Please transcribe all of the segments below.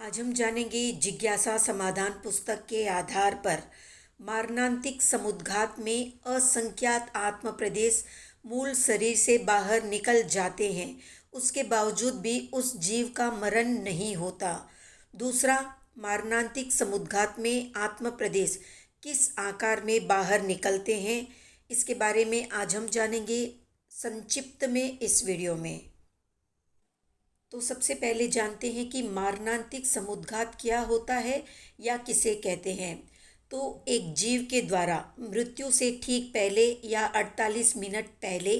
आज हम जानेंगे जिज्ञासा समाधान पुस्तक के आधार पर मारणांतिक समुद्घात में असंख्यात आत्म प्रदेश मूल शरीर से बाहर निकल जाते हैं, उसके बावजूद भी उस जीव का मरण नहीं होता। दूसरा, मारणांतिक समुद्घात में आत्म प्रदेश किस आकार में बाहर निकलते हैं, इसके बारे में आज हम जानेंगे संक्षिप्त में इस वीडियो में। तो सबसे पहले जानते हैं कि मारणांतिक समुद्घात क्या होता है या किसे कहते हैं। तो एक जीव के द्वारा मृत्यु से ठीक पहले या 48 मिनट पहले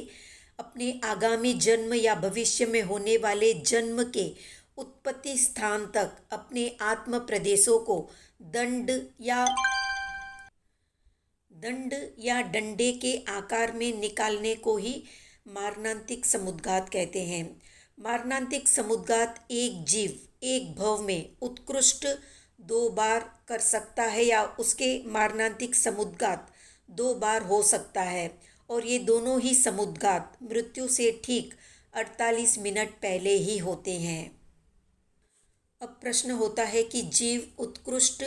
अपने आगामी जन्म या भविष्य में होने वाले जन्म के उत्पत्ति स्थान तक अपने आत्म प्रदेशों को दंड या डंडे के आकार में निकालने को ही मारणांतिक समुद्घात कहते हैं। मारणांतिक समुद्घात एक जीव एक भव में उत्कृष्ट 2 बार कर सकता है या उसके मारणांतिक समुद्घात 2 बार हो सकता है, और ये दोनों ही समुद्घात मृत्यु से ठीक 48 मिनट पहले ही होते हैं। अब प्रश्न होता है कि जीव उत्कृष्ट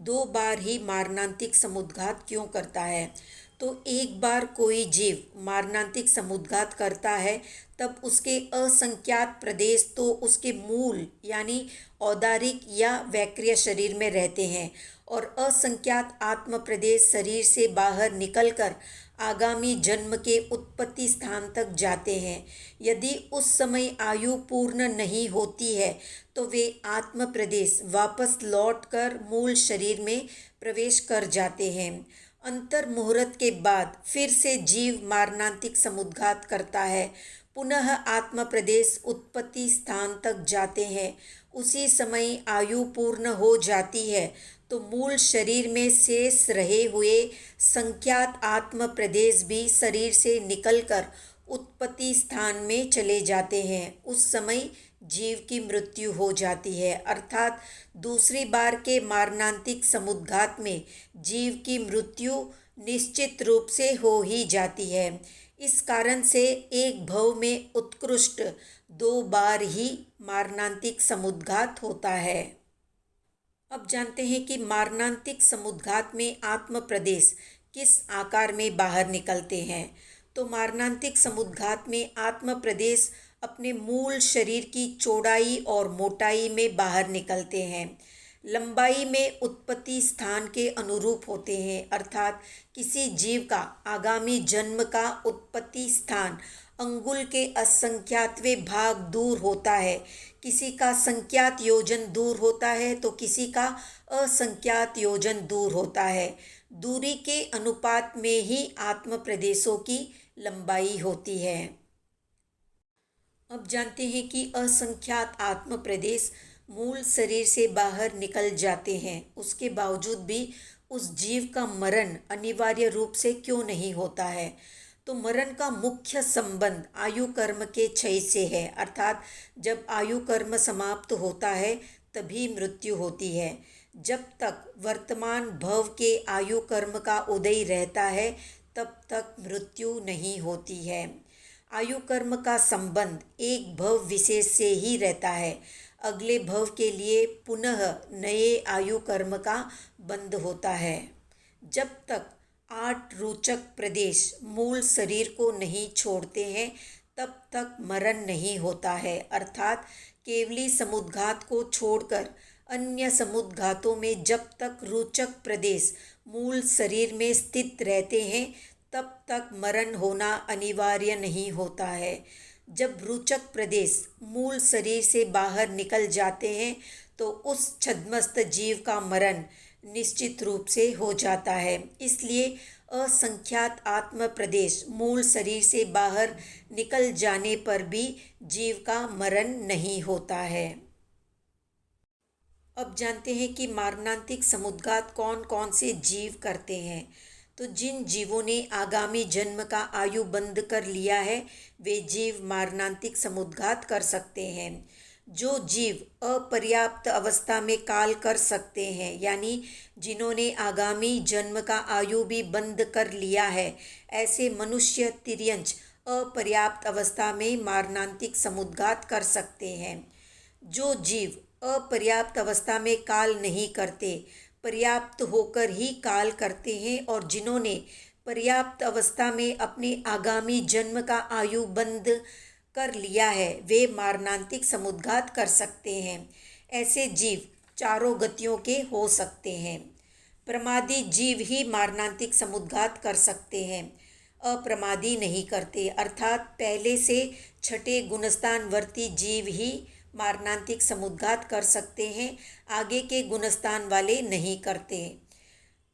2 बार ही मारणांतिक समुद्घात क्यों करता है। तो एक बार कोई जीव मारणांतिक समुद्घात करता है तब उसके असंख्यात प्रदेश तो उसके मूल यानी औदारिक या वैक्रिय शरीर में रहते हैं, और असंख्यात आत्म प्रदेश शरीर से बाहर निकलकर आगामी जन्म के उत्पत्ति स्थान तक जाते हैं। यदि उस समय आयु पूर्ण नहीं होती है तो वे आत्म प्रदेश वापस लौटकर मूल शरीर में प्रवेश कर जाते हैं। अंतर मुहूर्त के बाद फिर से जीव मारणांतिक समुद्घात करता है, पुनः आत्म प्रदेश उत्पत्ति स्थान तक जाते हैं। उसी समय आयु पूर्ण हो जाती है तो मूल शरीर में शेष रहे हुए संख्यात आत्म प्रदेश भी शरीर से निकलकर उत्पत्ति स्थान में चले जाते हैं। उस समय जीव की मृत्यु हो जाती है, अर्थात दूसरी बार के मारणांतिक समुद्घात में जीव की मृत्यु निश्चित रूप से हो ही जाती है। इस कारण से एक भव में उत्कृष्ट 2 बार ही मारणांतिक समुद्घात होता है। अब जानते हैं कि मारणांतिक समुद्घात में आत्म प्रदेश किस आकार में बाहर निकलते हैं। तो मारणांतिक समुद्घात में आत्म प्रदेश अपने मूल शरीर की चौड़ाई और मोटाई में बाहर निकलते हैं। लंबाई में उत्पत्ति स्थान के अनुरूप होते हैं, अर्थात किसी जीव का आगामी जन्म का उत्पत्ति स्थान अंगुल के असंख्यातवें भाग दूर होता है, किसी का संख्यात योजन दूर होता है तो किसी का असंख्यात योजन दूर होता है। दूरी के अनुपात में ही आत्म प्रदेशों की लंबाई होती है। अब जानते हैं कि असंख्यात आत्म प्रदेश मूल शरीर से बाहर निकल जाते हैं, उसके बावजूद भी उस जीव का मरण अनिवार्य रूप से क्यों नहीं होता है। तो मरण का मुख्य संबंध आयु कर्म के क्षय से है, अर्थात जब आयु कर्म समाप्त होता है तभी मृत्यु होती है। जब तक वर्तमान भव के आयु कर्म का उदय रहता है तब तक मृत्यु नहीं होती है। आयु कर्म का संबंध एक भव विशेष से ही रहता है, अगले भव के लिए पुनः नए आयु कर्म का बंध होता है। जब तक 8 रोचक प्रदेश मूल शरीर को नहीं छोड़ते हैं तब तक मरण नहीं होता है, अर्थात केवली समुद्घात को छोड़कर अन्य समुद्घातों में जब तक रोचक प्रदेश मूल शरीर में स्थित रहते हैं तब तक मरण होना अनिवार्य नहीं होता है। जब रोचक प्रदेश मूल शरीर से बाहर निकल जाते हैं तो उस छद्मस्त जीव का मरण निश्चित रूप से हो जाता है। इसलिए असंख्यात आत्म प्रदेश मूल शरीर से बाहर निकल जाने पर भी जीव का मरण नहीं होता है। अब जानते हैं कि मारणांतिक समुद्घात कौन कौन से जीव करते हैं। तो जिन जीवों ने आगामी जन्म का आयु बंद कर लिया है वे जीव मारणांतिक समुद्घात कर सकते हैं। जो जीव अपर्याप्त अवस्था में काल कर सकते हैं, यानी जिन्होंने आगामी जन्म का आयु भी बंद कर लिया है, ऐसे मनुष्य तिर्यंच अपर्याप्त अवस्था में मारणांतिक समुद्घात कर सकते हैं। जो जीव अपर्याप्त अवस्था में काल नहीं करते, पर्याप्त होकर ही काल करते हैं। और जिन्होंने पर्याप्त अवस्था में अपने आगामी जन्म का आयु बंद कर लिया है वे मारणांतिक समुद्घात कर सकते हैं। ऐसे जीव चारों गतियों के हो सकते हैं। प्रमादी जीव ही मारणांतिक समुद्घात कर सकते हैं, अप्रमादी नहीं करते। अर्थात पहले से छठे गुणस्थानवर्ती जीव ही मारणांतिक समुद्घात कर सकते हैं, आगे के गुणस्थान वाले नहीं करते।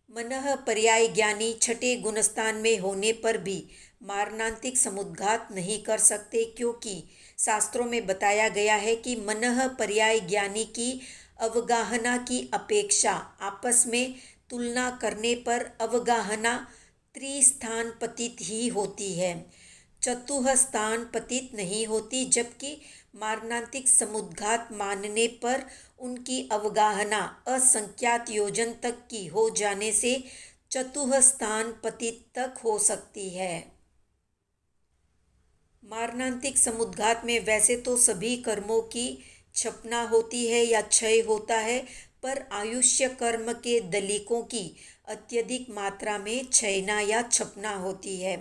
मनः पर्याय ज्ञानी छठे गुणस्थान में होने पर भी मारणांतिक समुद्घात नहीं कर सकते, क्योंकि शास्त्रों में बताया गया है कि मनः पर्याय ज्ञानी की अवगाहना की अपेक्षा आपस में तुलना करने पर अवगाहना त्रिस्थान पतित ही होती है, चतुह स्थान पतित नहीं होती। जबकि मारणांतिक समुद्घात मानने पर उनकी अवगाहना असंख्यात योजन तक की हो जाने से चतुह स्थान पतित तक हो सकती है। मारणांतिक समुद्घात में वैसे तो सभी कर्मों की क्षपना होती है या क्षय होता है, पर आयुष्य कर्म के दलिकों की अत्यधिक मात्रा में क्षयना या क्षपना होती है।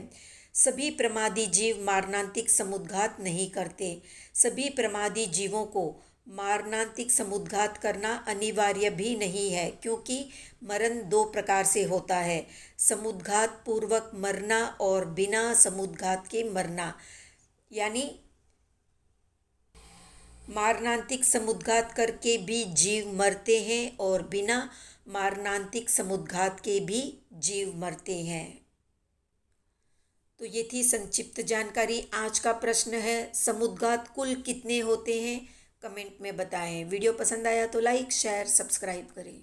सभी प्रमादी जीव मारणांतिक समुद्घात नहीं करते। सभी प्रमादी जीवों को मारणांतिक समुद्घात करना अनिवार्य भी नहीं है, क्योंकि मरण दो प्रकार से होता है, समुद्घात पूर्वक मरना और बिना समुद्घात के मरना। यानी मारणांतिक समुद्घात करके भी जीव मरते हैं और बिना मारणांतिक समुद्घात के भी जीव मरते हैं। तो ये थी संक्षिप्त जानकारी। आज का प्रश्न है, समुद्घात कुल कितने होते हैं? कमेंट में बताएं। वीडियो पसंद आया तो लाइक, शेयर, सब्सक्राइब करें।